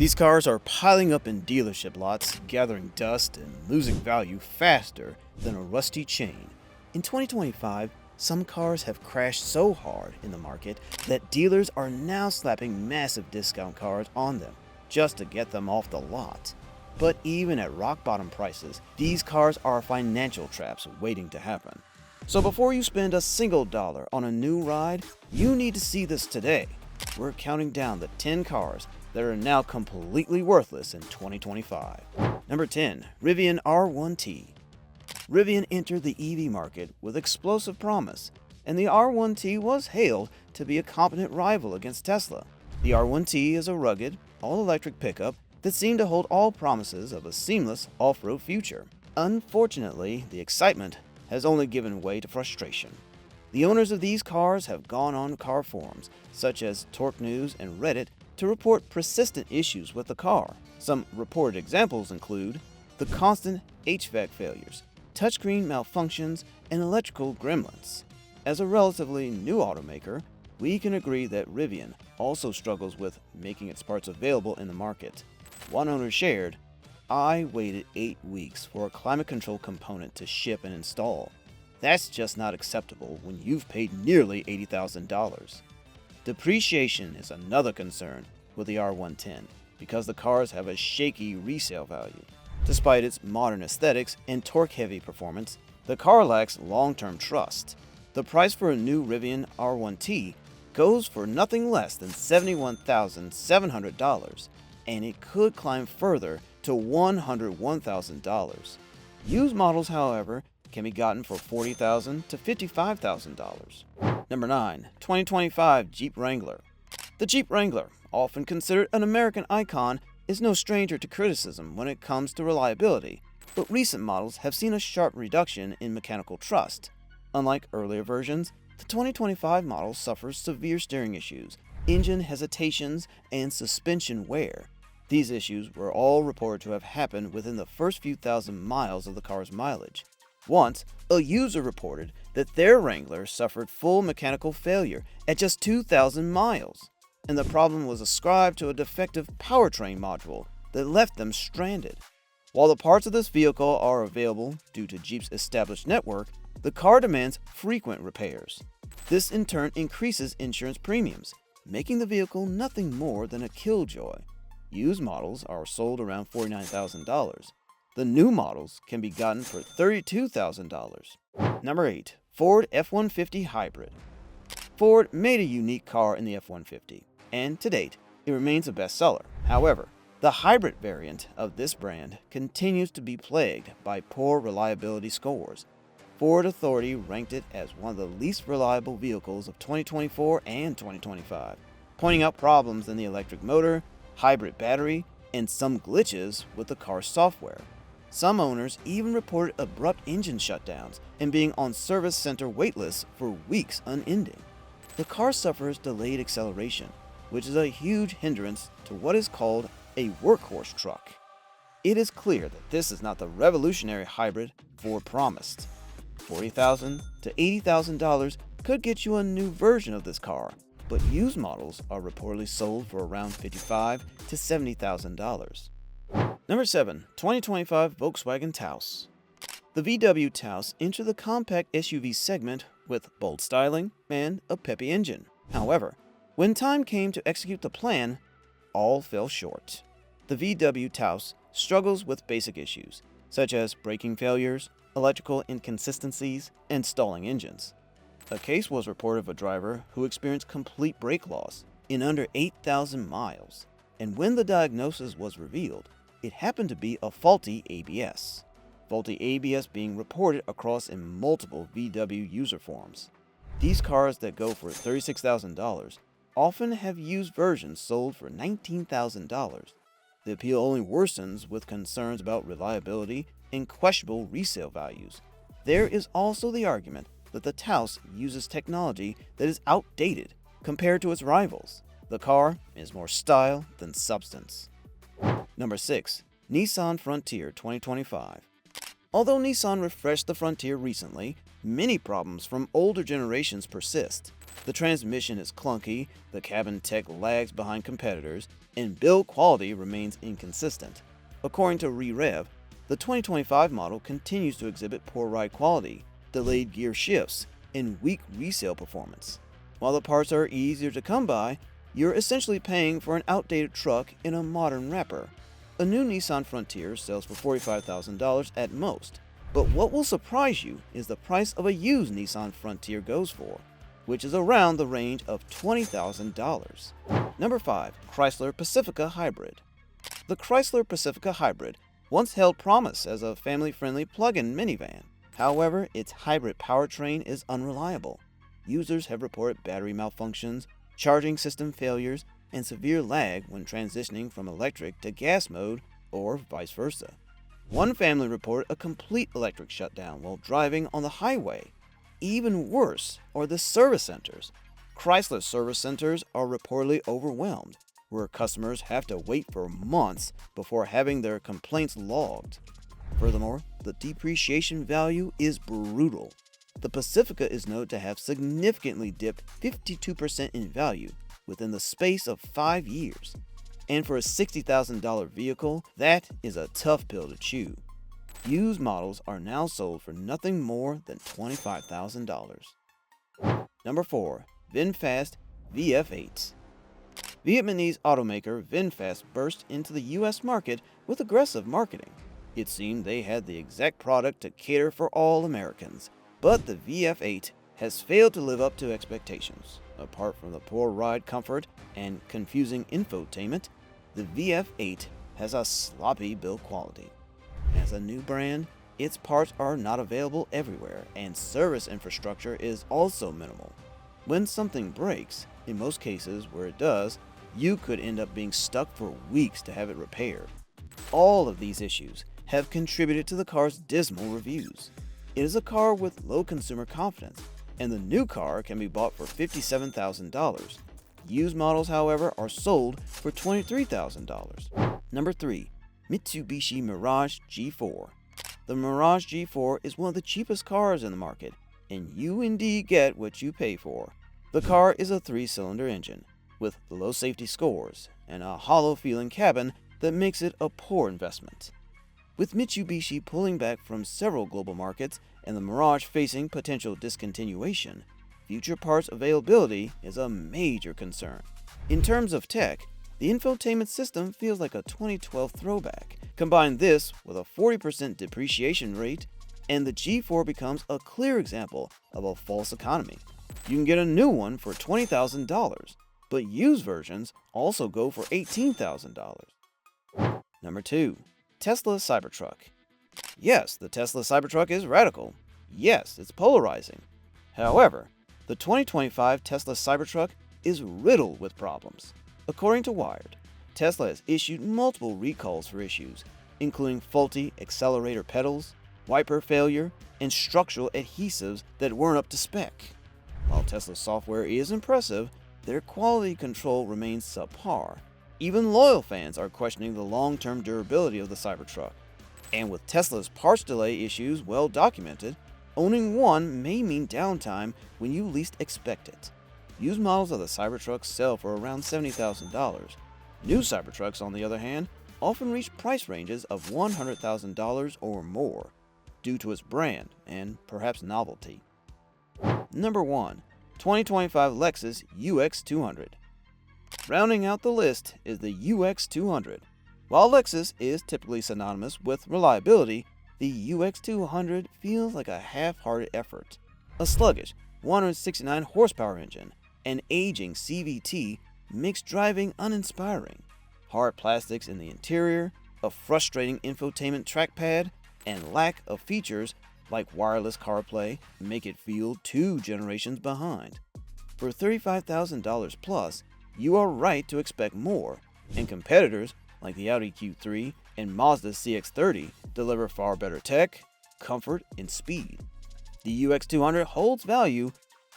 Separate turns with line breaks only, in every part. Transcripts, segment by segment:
These cars are piling up in dealership lots, gathering dust and losing value faster than a rusty chain. In 2025, some cars have crashed so hard in the market that dealers are now slapping massive discount cars on them just to get them off the lot. But even at rock bottom prices, these cars are financial traps waiting to happen. So before you spend a single dollar on a new ride, you need to see this today. We're counting down the 10 cars that are now completely worthless in 2025. Number 10. Rivian R1T. Rivian entered the EV market with explosive promise, and the R1T was hailed to be a competent rival against Tesla. The R1T is a rugged, all-electric pickup that seemed to hold all promises of a seamless off-road future. Unfortunately, the excitement has only given way to frustration. The owners of these cars have gone on car forums, such as Torque News and Reddit, to report persistent issues with the car. Some reported examples include the constant HVAC failures, touchscreen malfunctions, and electrical gremlins. As a relatively new automaker, we can agree that Rivian also struggles with making its parts available in the market. One owner shared, "I waited 8 weeks for a climate control component to ship and install. That's just not acceptable when you've paid nearly $80,000. Depreciation is another concern with the R110 because the cars have a shaky resale value. Despite its modern aesthetics and torque-heavy performance, the car lacks long-term trust. The price for a new Rivian R1T goes for nothing less than $71,700, and it could climb further to $101,000. Used models, however, can be gotten for $40,000 to $55,000. Number 9. 2025 Jeep Wrangler. The Jeep Wrangler, often considered an American icon, is no stranger to criticism when it comes to reliability, but recent models have seen a sharp reduction in mechanical trust. Unlike earlier versions, the 2025 model suffers severe steering issues, engine hesitations, and suspension wear. These issues were all reported to have happened within the first few thousand miles of the car's mileage. Once, a user reported that their Wrangler suffered full mechanical failure at just 2,000 miles, and the problem was ascribed to a defective powertrain module that left them stranded. While the parts of this vehicle are available due to Jeep's established network, the car demands frequent repairs. This in turn increases insurance premiums, making the vehicle nothing more than a killjoy. Used models are sold around $49,000. The new models can be gotten for $32,000. Number 8. Ford F-150 Hybrid. Ford made a unique car in the F-150, and to date, it remains a bestseller. However, the hybrid variant of this brand continues to be plagued by poor reliability scores. Ford Authority ranked it as one of the least reliable vehicles of 2024 and 2025, pointing out problems in the electric motor, hybrid battery, and some glitches with the car's software. Some owners even reported abrupt engine shutdowns and being on service center waitlists for weeks unending. The car suffers delayed acceleration, which is a huge hindrance to what is called a workhorse truck. It is clear that this is not the revolutionary hybrid Ford promised. $40,000 to $80,000 could get you a new version of this car, but used models are reportedly sold for around $55,000 to $70,000. Number 7. 2025 Volkswagen Taos. The VW Taos entered the compact SUV segment with bold styling and a peppy engine. However, when time came to execute the plan, all fell short. The VW Taos struggles with basic issues, such as braking failures, electrical inconsistencies, and stalling engines. A case was reported of a driver who experienced complete brake loss in under 8,000 miles, and when the diagnosis was revealed, it happened to be a faulty ABS. Faulty ABS being reported across in multiple VW user forums. These cars that go for $36,000 often have used versions sold for $19,000. The appeal only worsens with concerns about reliability and questionable resale values. There is also the argument that the Taos uses technology that is outdated compared to its rivals. The car is more style than substance. Number 6. Nissan Frontier 2025. Although Nissan refreshed the Frontier recently, Many problems from older generations persist. The transmission is clunky, the cabin tech lags behind competitors, and build quality remains inconsistent. According to ReRev, the 2025 model continues to exhibit poor ride quality, delayed gear shifts, and weak resale performance. While the parts are easier to come by, you're essentially paying for an outdated truck in a modern wrapper. A new Nissan Frontier sells for $45,000 at most, but what will surprise you is the price of a used Nissan Frontier goes for, which is around the range of $20,000. Number 5. Chrysler Pacifica Hybrid. The Chrysler Pacifica Hybrid once held promise as a family-friendly plug-in minivan. However, its hybrid powertrain is unreliable. Users have reported battery malfunctions, charging system failures, and severe lag when transitioning from electric to gas mode or vice versa. One family reported a complete electric shutdown while driving on the highway. Even worse are the service centers. Chrysler service centers are reportedly overwhelmed, where customers have to wait for months before having their complaints logged. Furthermore, the depreciation value is brutal. The Pacifica is known to have significantly dipped 52% in value within the space of 5 years. And for a $60,000 vehicle, that is a tough pill to chew. Used models are now sold for nothing more than $25,000. Number 4. VinFast VF8. Vietnamese automaker VinFast burst into the US market with aggressive marketing. It seemed they had the exact product to cater for all Americans, but the VF8 has failed to live up to expectations. Apart from the poor ride comfort and confusing infotainment, the VF8 has a sloppy build quality. As a new brand, its parts are not available everywhere, and service infrastructure is also minimal. When something breaks, in most cases where it does, you could end up being stuck for weeks to have it repaired. All of these issues have contributed to the car's dismal reviews. It is a car with low consumer confidence, and the new car can be bought for $57,000. Used models, however, are sold for $23,000. Number 3. Mitsubishi Mirage G4. The Mirage G4 is one of the cheapest cars in the market, and you indeed get what you pay for. The car is a 3-cylinder engine, with low safety scores, and a hollow-feeling cabin that makes it a poor investment. With Mitsubishi pulling back from several global markets and the Mirage facing potential discontinuation, future parts availability is a major concern. In terms of tech, the infotainment system feels like a 2012 throwback. Combine this with a 40% depreciation rate, and the G4 becomes a clear example of a false economy. You can get a new one for $20,000, but used versions also go for $18,000. Number 2. Tesla Cybertruck. Yes, the Tesla Cybertruck is radical. Yes, it's polarizing. However, the 2025 Tesla Cybertruck is riddled with problems. According to Wired, Tesla has issued multiple recalls for issues, including faulty accelerator pedals, wiper failure, and structural adhesives that weren't up to spec. While Tesla's software is impressive, their quality control remains subpar. Even loyal fans are questioning the long-term durability of the Cybertruck. And with Tesla's parts delay issues well documented, owning one may mean downtime when you least expect it. Used models of the Cybertruck sell for around $70,000. New Cybertrucks, on the other hand, often reach price ranges of $100,000 or more, due to its brand and perhaps novelty. Number 1. 2025 Lexus UX200. Rounding out the list is the UX200. While Lexus is typically synonymous with reliability, the UX200 feels like a half-hearted effort. A sluggish 169 horsepower engine and aging CVT makes driving uninspiring. Hard plastics in the interior, a frustrating infotainment trackpad, and lack of features like wireless CarPlay make it feel 2 generations behind. For $35,000 plus, you are right to expect more, and competitors like the Audi Q3 and Mazda CX-30 deliver far better tech, comfort, and speed. The UX200 holds value,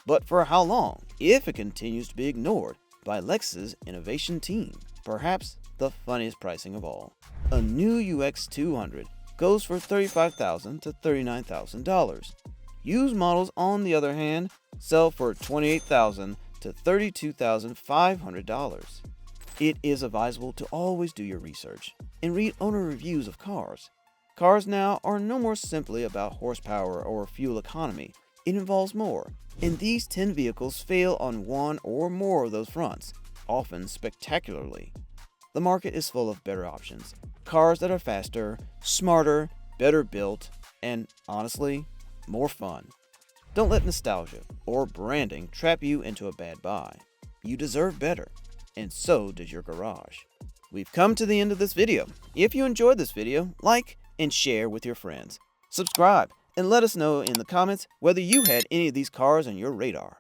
but for how long if it continues to be ignored by Lexus' innovation team? Perhaps the funniest pricing of all. A new UX200 goes for $35,000 to $39,000. Used models, on the other hand, sell for $28,000 to $32,500. It is advisable to always do your research and read owner reviews of cars. Cars now are no more simply about horsepower or fuel economy. It involves more, and these 10 vehicles fail on one or more of those fronts, often spectacularly. The market is full of better options, cars that are faster, smarter, better built, and honestly, more fun. Don't let nostalgia or branding trap you into a bad buy. You deserve better, and so does your garage. We've come to the end of this video. If you enjoyed this video, like and share with your friends. Subscribe and let us know in the comments whether you had any of these cars on your radar.